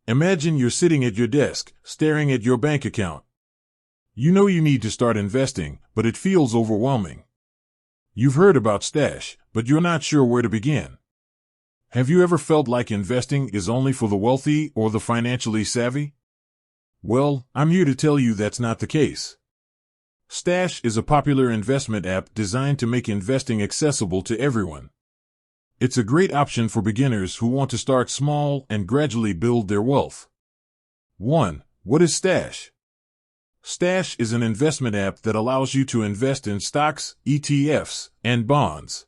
Imagine you're sitting at your desk, staring at your bank account. You know you need to start investing, but it feels overwhelming. You've heard about stash, but you're not sure where to begin. Have you ever felt like investing is only for the wealthy or the financially savvy? Well, I'm here to tell you that's not the case. Stash is a popular investment app designed to make investing accessible to everyone. It's a great option for beginners who want to start small and gradually build their wealth. 1. What is Stash? Stash is an investment app that allows you to invest in stocks, ETFs, and bonds.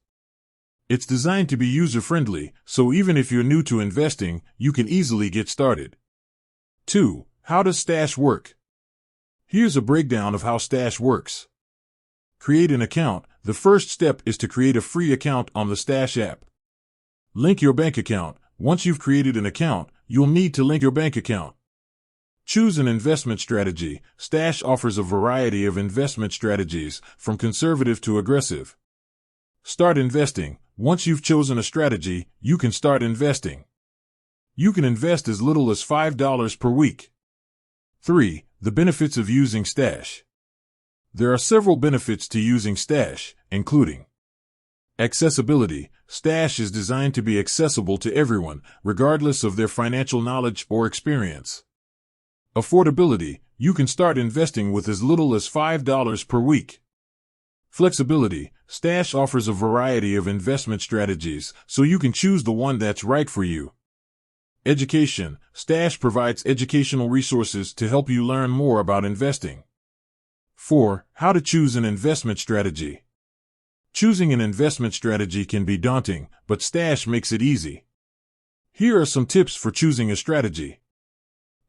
It's designed to be user-friendly, so even if you're new to investing, you can easily get started. 2. How does Stash work? Here's a breakdown of how Stash works. Create an account. The first step is to create a free account on the Stash app. Link your bank account. Once you've created an account, you'll need to link your bank account. Choose an investment strategy. Stash offers a variety of investment strategies, from conservative to aggressive. Start investing. Once you've chosen a strategy, you can start investing. You can invest as little as $5 per week. 3. The benefits of using Stash. There are several benefits to using Stash, including accessibility. Stash is designed to be accessible to everyone, regardless of their financial knowledge or experience. Affordability. You can start investing with as little as $5 per week. Flexibility. Stash offers a variety of investment strategies, so you can choose the one that's right for you. Education. Stash provides educational resources to help you learn more about investing. 4. How to choose an investment strategy. Choosing an investment strategy can be daunting, but Stash makes it easy. Here are some tips for choosing a strategy.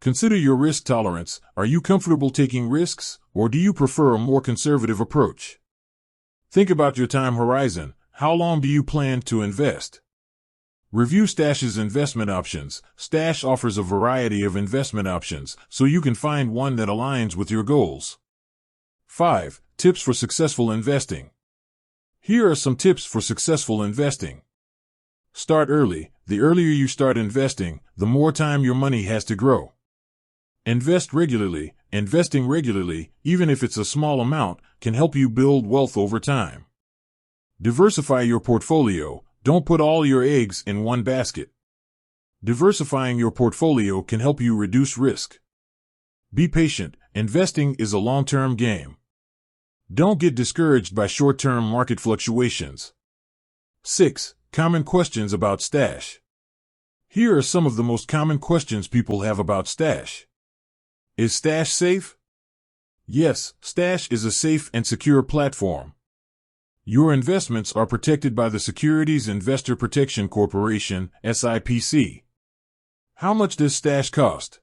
Consider your risk tolerance. Are you comfortable taking risks, or do you prefer a more conservative approach? Think about your time horizon. How long do you plan to invest? Review Stash's investment options. Stash offers a variety of investment options, so you can find one that aligns with your goals. 5. Tips for successful investing. Here are some tips for successful investing. Start early. The earlier you start investing, the more time your money has to grow. Invest regularly. Investing regularly, even if it's a small amount, can help you build wealth over time. Diversify your portfolio. Don't put all your eggs in one basket. Diversifying your portfolio can help you reduce risk. Be patient. Investing is a long-term game. Don't get discouraged by short-term market fluctuations. 6. Common questions about Stash. Here are some of the most common questions people have about Stash. Is Stash safe? Yes, Stash is a safe and secure platform. Your investments are protected by the Securities Investor Protection Corporation, SIPC. How much does Stash cost?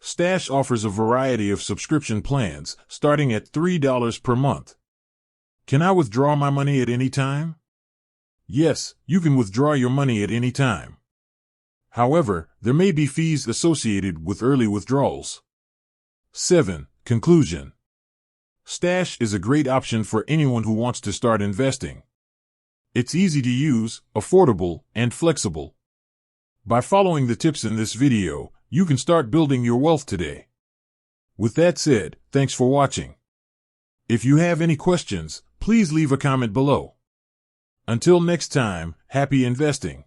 Stash offers a variety of subscription plans, starting at $3 per month. Can I withdraw my money at any time? Yes, you can withdraw your money at any time. However, there may be fees associated with early withdrawals. 7. Conclusion. Stash is a great option for anyone who wants to start investing. It's easy to use, affordable, and flexible. By following the tips in this video, you can start building your wealth today. With that said, thanks for watching. If you have any questions, please leave a comment below. Until next time, happy investing.